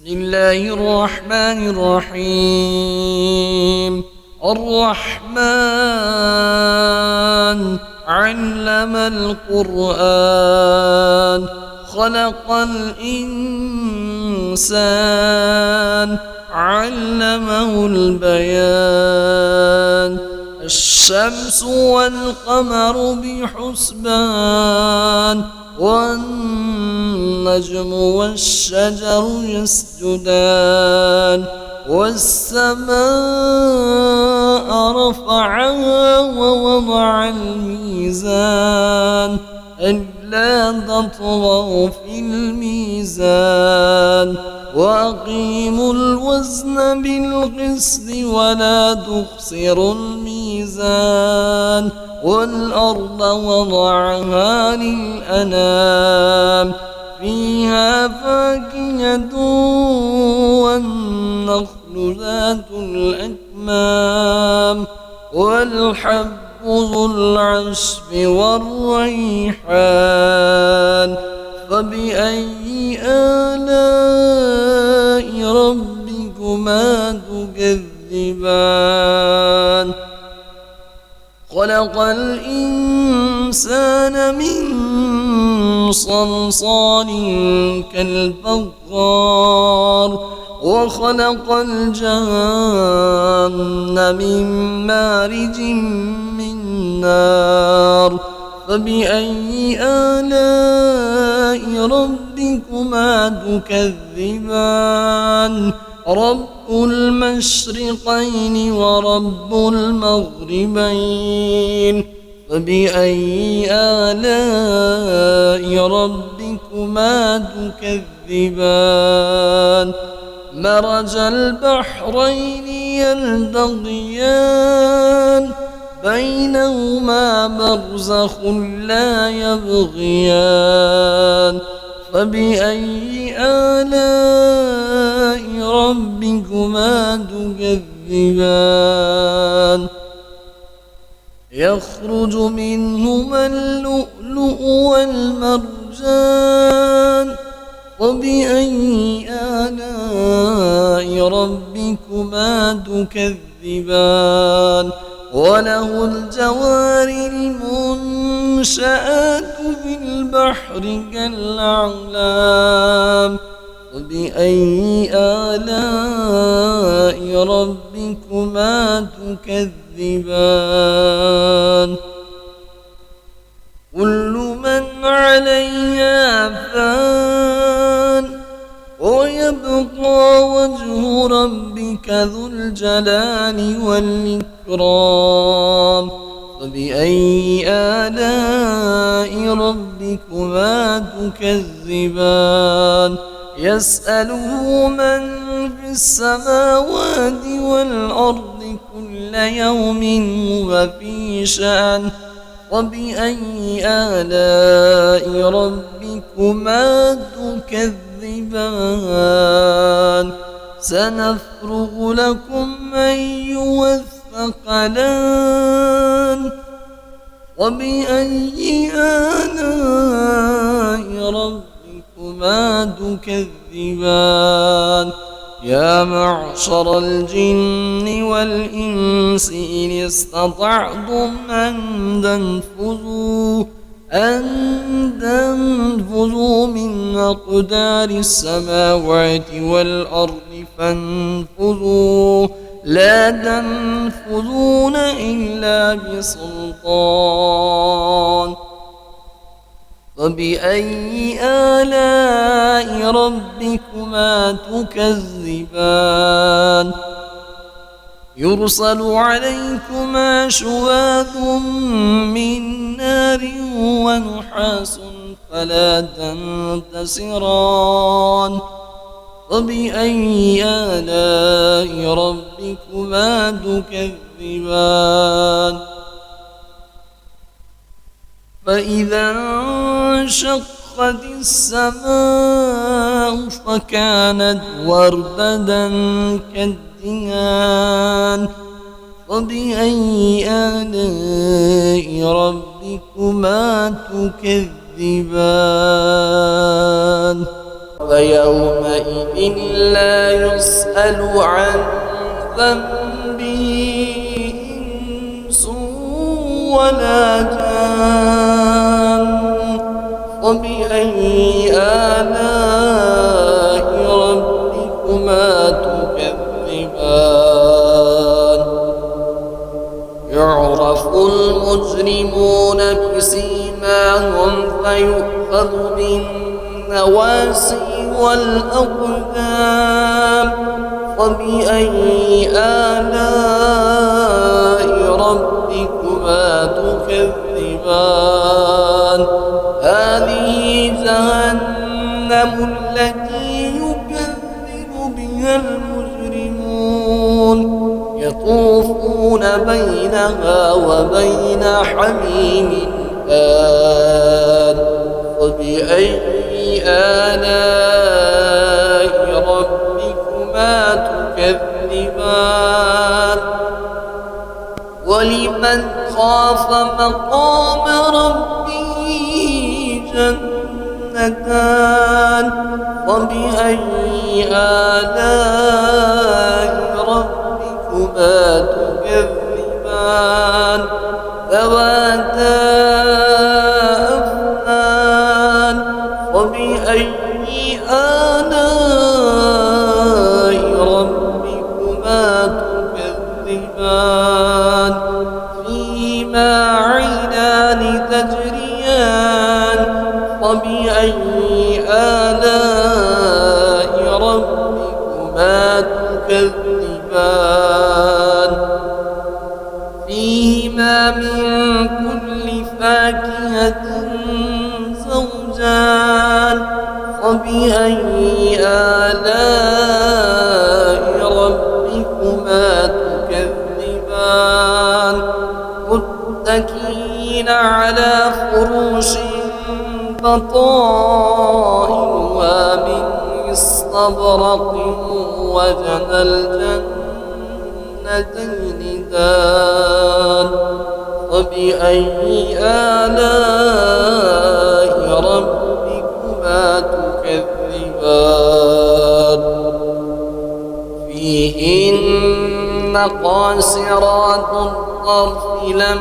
الله الرحمن الرحيم. الرحمن علم القرآن، خلق الإنسان، علمه البيان. الشمس والقمر بحسبان، والنجم والشجر يسجدان. والسماء رفعها ووضع الميزان، ألا تطغوا في الميزان. وأقيموا الوزن بالقسط ولا تخسروا الميزان. والأرض وضعها للأنام، فيها فاكهة والنخل ذات الأكمام، والحب ذو العصف والريحان. فبأي آلاء ربكما تكذبان؟ خلق الإنسان من صلصال كالفخار، وخلق الجن من مارج من نار. فبأي آلاء ربكما تكذبان؟ رب المشرقين ورب المغربين. فبأي آلاء ربكما تكذبان؟ مرج البحرين يلتقيان، بينهما برزخ لا يبغيان. فبأي آلاء ربكما تكذبان؟ يخرج منهما اللؤلؤ والمرجان. فبأي آلاء ربكما تكذبان؟ وله الجوار المنشآت في البحر كالأعلام. فبأي آلاء ربكما تكذبان؟ كل من عليها فان، ويبقى وجه ربك ذو الجلال والإكرام. فبأي آلاء ربكما تكذبان؟ يسأله من في السماوات والأرض كل يوم هو في شأن. وبأي آلاء ربكما تكذبان؟ سنفرغ لكم أيها الثقلان. وبأي آلاء ربكما تكذبان؟ يا معشر الجن والإنس إن استطعتم أن تنفذوا من أقدار السماوات والأرض فانفذوا، لا تنفذون إلا بسلطان. فبأي آلاء ربكما تكذبان؟ يرسل عليكما شواظ من نار ونحاس فلا تنتصران. فبأي آلاء ربكما تكذبان؟ فإذا انشقت السماء فكانت وردة كالدهان. فبأي آلاء ربكما تكذبان؟ فيومئذ لا يسأل عن ذنبه إنس ولا جان فبأي آلاء ربكما تكذبان يعرف المجرمون بسيماهم فيؤخذ بالنواسي والأقدام فبأي آلاء ربكما تكذبان هذه جهنم التي يكذب بها المجرمون يطوفون بينها وبين حميم آن فبأي آلاء ربكما تكذبان ولمن خاف مقام ربه جنتان فبأي آلاء ربكما تكذبان ذواتا أفنان فبأي آلاء ربكما تكذبان فيهما عينان تجريان فبأي آلاء ربكما تكذبان فيهما من كل فاكهة زوجان فبأي آلاء ربكما تكذبان متكئين على فروش بطائنها من استبرق وجنى الجنتين دان فبأي آلاء ربكما تكذبان فيهن قاصرات الطرف لم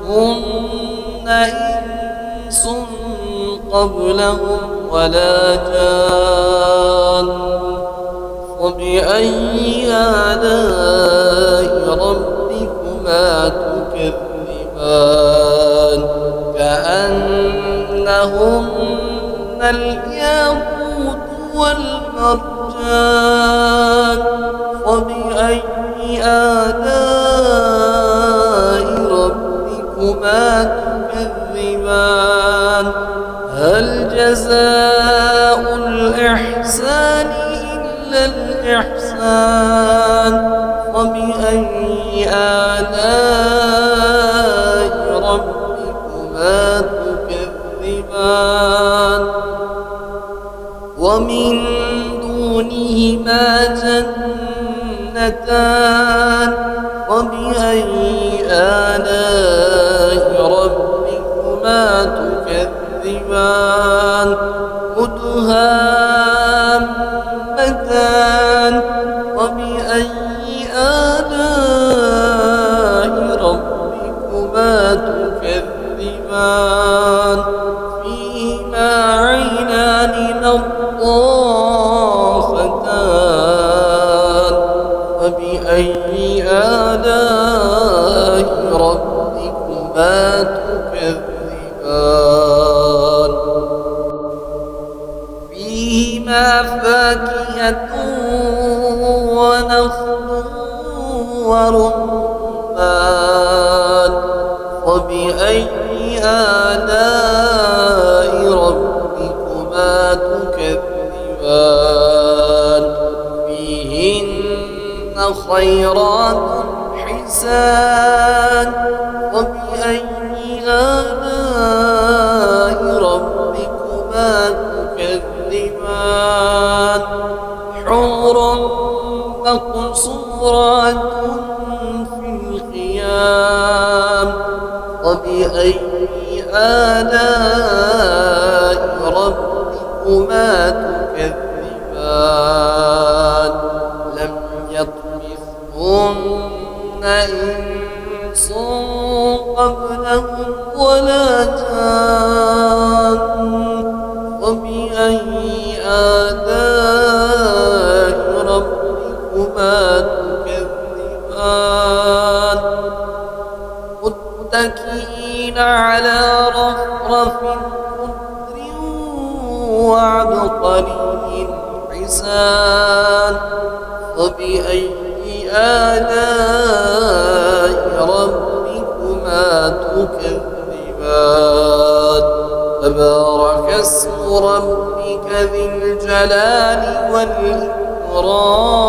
يطمثهن إنس قبلهم ولا جان فبأي آلاء ربكما تكذبان كأنهن الياقوت والمرجان فبأي آلاء ربكما تكذبان هل جزاء الإحسان إلا الإحسان فبأي آلاء ربكما تكذبان ومن دونهما جنتان فبأي آلاء ربكما تكذبان مدهامتان فبأي آلاء ربكما تكذبان فيهما عينان نضاختان فبأي آلاء ربكما تكذبان فيهما فاكهة ونخل ورمان فبأي آلاء ربكما تكذبان فيهن خيرات حسان فبأي آلاء ربكما تكذبان حور مقصورات في الخيام فبأي آلاء ربكما تكذبان لم يطمثهن إنس قبلهم ولا جان فبأي آلاء ربكما تكذبان متكئين على رفرف خضر وعبقري حسان فبأي آلاء ربكما تكذبان تبارك اسم ربك ذي الجلال والإكرام